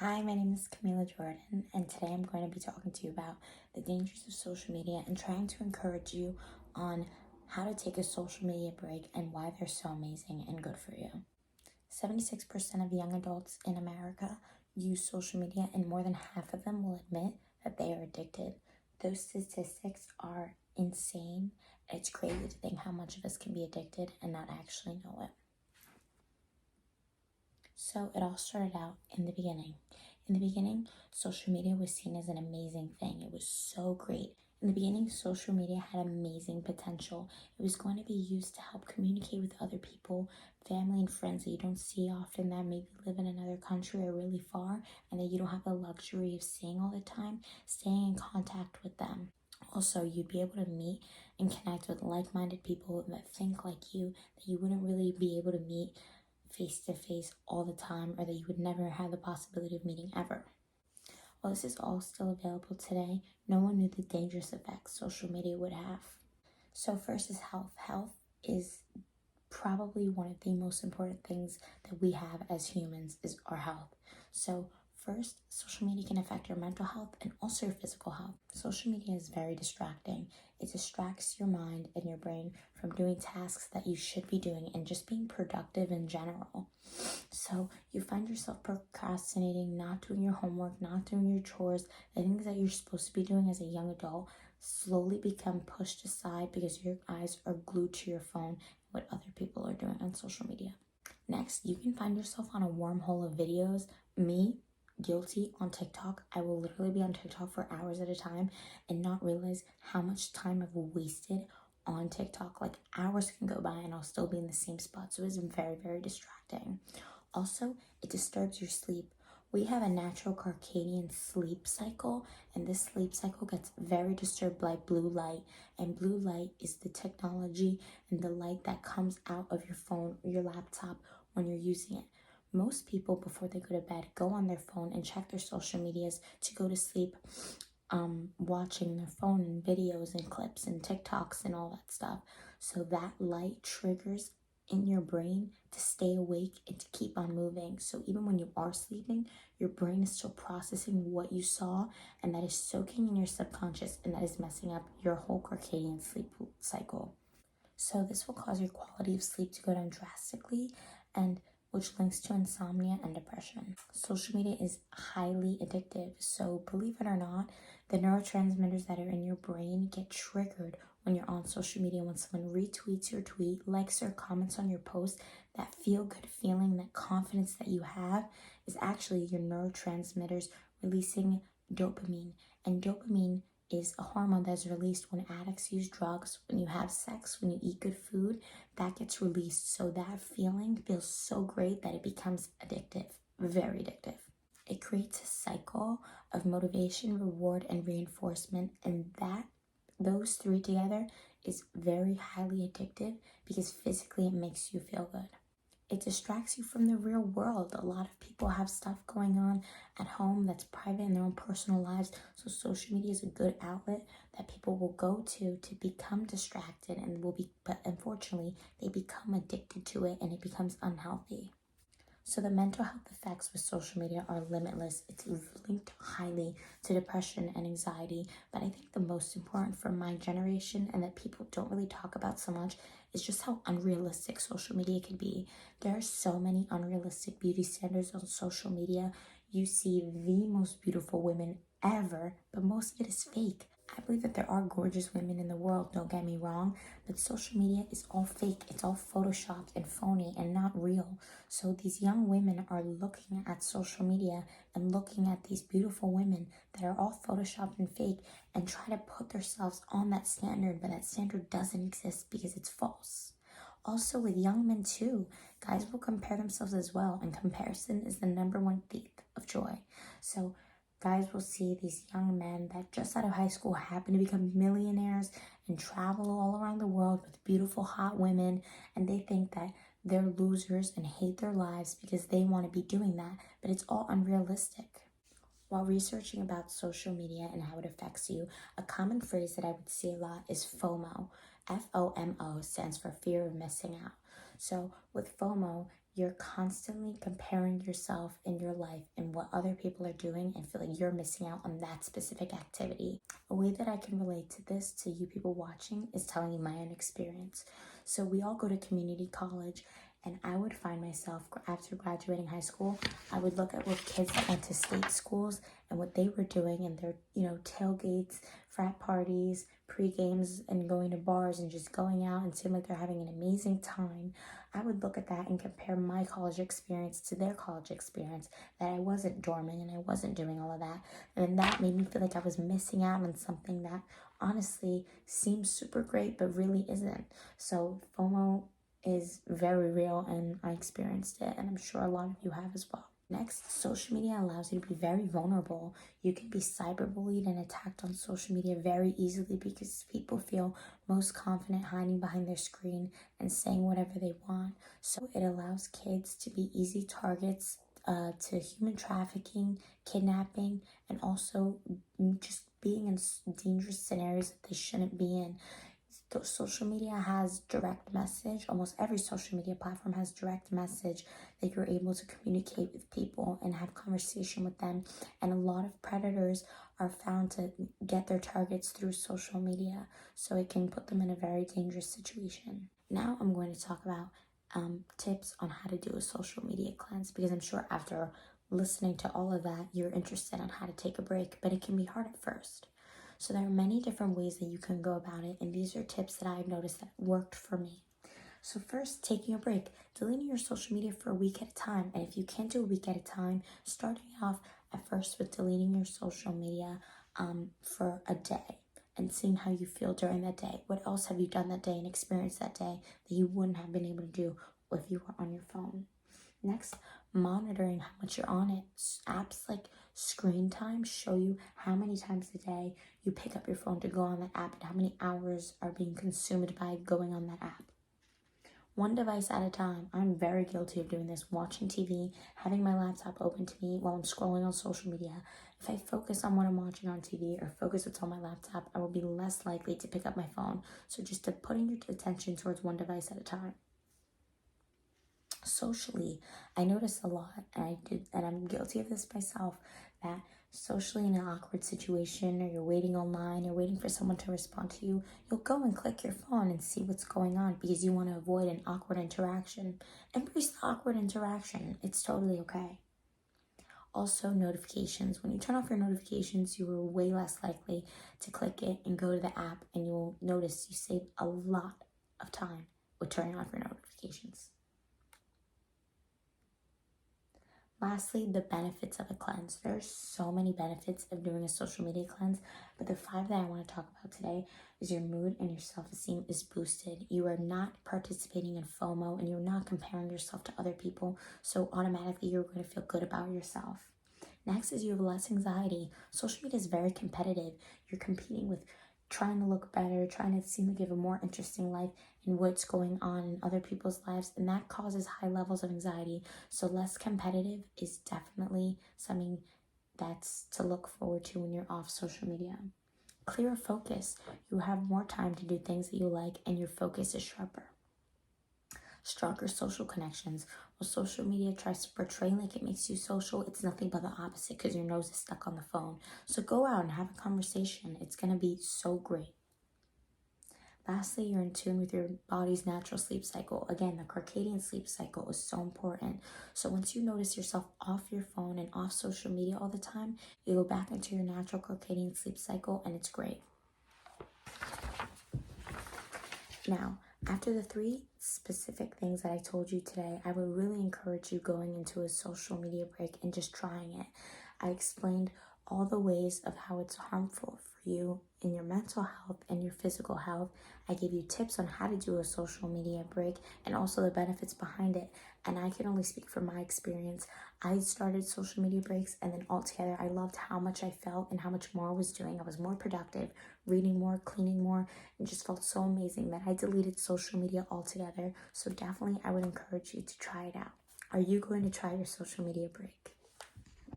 Hi, my name is Camila Jordan, and today I'm going to be talking to you about the dangers of social media and trying to encourage you on how to take a social media break and why they're so amazing and good for you. 76% of young adults in America use social media, and more than half of them will admit that they are addicted. Those statistics are insane. It's crazy to think how much of us can be addicted and not actually know it. So it all started out in the beginning. In the beginning, social media was seen as an amazing thing. It was so great. In the beginning, social media had amazing potential. It was going to be used to help communicate with other people, family and friends that you don't see often, that maybe live in another country or really far, and that you don't have the luxury of seeing all the time, staying in contact with them. Also, you'd be able to meet and connect with like-minded people that think like you, that you wouldn't really be able to meet face to face all the time, or that you would never have the possibility of meeting ever. While this is all still available today, no one knew the dangerous effects social media would have. So first is health. Health is probably one of the most important things that we have as humans is our health. So first, social media can affect your mental health and also your physical health. Social media is very distracting. It distracts your mind and your brain from doing tasks that you should be doing and just being productive in general. So you find yourself procrastinating, not doing your homework, not doing your chores, the things that you're supposed to be doing as a young adult slowly become pushed aside because your eyes are glued to your phone, what other people are doing on social media. Next, you can find yourself on a wormhole of videos. Me, guilty, on TikTok. I will literally be on TikTok for hours at a time and not realize how much time I've wasted on TikTok. Like hours can go by and I'll still be in the same spot. So it's very, very distracting. Also, it disturbs your sleep. We have a natural circadian sleep cycle, and this sleep cycle gets very disturbed by blue light. And blue light is the technology and the light that comes out of your phone or your laptop when you're using it. Most people, before they go to bed, go on their phone and check their social medias to go to sleep, watching their phone and videos and clips and TikToks and all that stuff. So that light triggers in your brain to stay awake and to keep on moving. So even when you are sleeping, your brain is still processing what you saw, and that is soaking in your subconscious, and that is messing up your whole circadian sleep cycle. So this will cause your quality of sleep to go down drastically, and which links to insomnia and depression. Social media is highly addictive. So believe it or not, the neurotransmitters that are in your brain get triggered when you're on social media. When someone retweets your tweet, likes or comments on your post, that feel-good feeling, that confidence that you have is actually your neurotransmitters releasing dopamine. And dopamine is a hormone that's released when addicts use drugs, when you have sex, when you eat good food, that gets released. So that feeling feels so great that it becomes addictive, very addictive. It creates a cycle of motivation, reward, and reinforcement, and those three together is very highly addictive because physically it makes you feel good. It distracts you from the real world. A lot of people have stuff going on at home that's private in their own personal lives. So social media is a good outlet that people will go to become distracted but unfortunately they become addicted to it and it becomes unhealthy. So the mental health effects with social media are limitless. It's linked highly to depression and anxiety. But I think the most important for my generation, and that people don't really talk about so much, is just how unrealistic social media can be. There are so many unrealistic beauty standards on social media. You see the most beautiful women ever, but most of it is fake. I believe that there are gorgeous women in the world, don't get me wrong, but social media is all fake. It's all photoshopped and phony and not real. So these young women are looking at social media and looking at these beautiful women that are all photoshopped and fake and try to put themselves on that standard, but that standard doesn't exist because it's false. Also with young men too, guys will compare themselves as well, and comparison is the #1 thief of joy. So guys will see these young men that just out of high school happen to become millionaires and travel all around the world with beautiful, hot women, and they think that they're losers and hate their lives because they want to be doing that, but it's all unrealistic. While researching about social media and how it affects you, a common phrase that I would see a lot is FOMO. FOMO stands for fear of missing out. So with FOMO, you're constantly comparing yourself in your life and what other people are doing and feel like you're missing out on that specific activity. A way that I can relate to this to you people watching is telling you my own experience. So we all go to community college, and I would find myself after graduating high school, I would look at what kids that went to state schools and what they were doing and their, tailgates, frat parties, pre-games, and going to bars and just going out and seeing like they're having an amazing time. I would look at that and compare my college experience to their college experience, that I wasn't dorming and I wasn't doing all of that. And that made me feel like I was missing out on something that honestly seems super great but really isn't. So FOMO is very real, and I experienced it, and I'm sure a lot of you have as well. Next, social media allows you to be very vulnerable. You can be cyberbullied and attacked on social media very easily because people feel most confident hiding behind their screen and saying whatever they want. So it allows kids to be easy targets to human trafficking, kidnapping, and also just being in dangerous scenarios that they shouldn't be in. Social media has direct message. Almost every social media platform has direct message that you're able to communicate with people and have conversation with them. And a lot of predators are found to get their targets through social media. So it can put them in a very dangerous situation. Now I'm going to talk about tips on how to do a social media cleanse, because I'm sure after listening to all of that, you're interested in how to take a break, but it can be hard at first. So there are many different ways that you can go about it, and these are tips that I've noticed that worked for me. So first, taking a break, deleting your social media for a week at a time. And if you can't do a week at a time, starting off at first with deleting your social media for a day and seeing how you feel during that day. What else have you done that day and experienced that day that you wouldn't have been able to do if you were on your phone? Next, monitoring how much you're on it. Apps like Screen Time show you how many times a day you pick up your phone to go on that app and how many hours are being consumed by going on that app. One device at a time. I'm very guilty of doing this, watching TV, having my laptop open to me while I'm scrolling on social media. If I focus on what I'm watching on TV or focus what's on my laptop, I will be less likely to pick up my phone. So just putting your attention towards one device at a time. Socially, I notice a lot, and I'm guilty of this myself, that socially in an awkward situation, or you're waiting online, you're waiting for someone to respond to you, you'll go and click your phone and see what's going on because you want to avoid an awkward interaction. Embrace the awkward interaction. It's totally okay. Also, notifications. When you turn off your notifications, you are way less likely to click it and go to the app, and you'll notice you save a lot of time with turning off your notifications. Lastly, the benefits of a cleanse. There's so many benefits of doing a social media cleanse, but the 5 that I want to talk about today is your mood and your self-esteem is boosted. You are not participating in FOMO, and you're not comparing yourself to other people, so automatically you're going to feel good about yourself. Next is you have less anxiety. Social media is very competitive. You're competing with trying to look better, trying to seem like you have a more interesting life in what's going on in other people's lives, and that causes high levels of anxiety. So less competitive is definitely something that's to look forward to when you're off social media. Clearer focus. You have more time to do things that you like, and your focus is sharper. Stronger social connections. Well, social media tries to portray like it makes you social. It's nothing but the opposite because your nose is stuck on the phone. So go out and have a conversation. It's going to be so great. Lastly, you're in tune with your body's natural sleep cycle. Again, the circadian sleep cycle is so important. So once you notice yourself off your phone and off social media all the time, you go back into your natural circadian sleep cycle, and it's great. Now, after the 3 specific things that I told you today, I would really encourage you going into a social media break and just trying it. I explained all the ways of how it's harmful for you in your mental health and your physical health. I gave you tips on how to do a social media break and also the benefits behind it. And I can only speak from my experience. I started social media breaks, and then altogether I loved how much I felt and how much more I was doing. I was more productive, reading more, cleaning more, and just felt so amazing that I deleted social media altogether. So definitely I would encourage you to try it out. Are you going to try your social media break?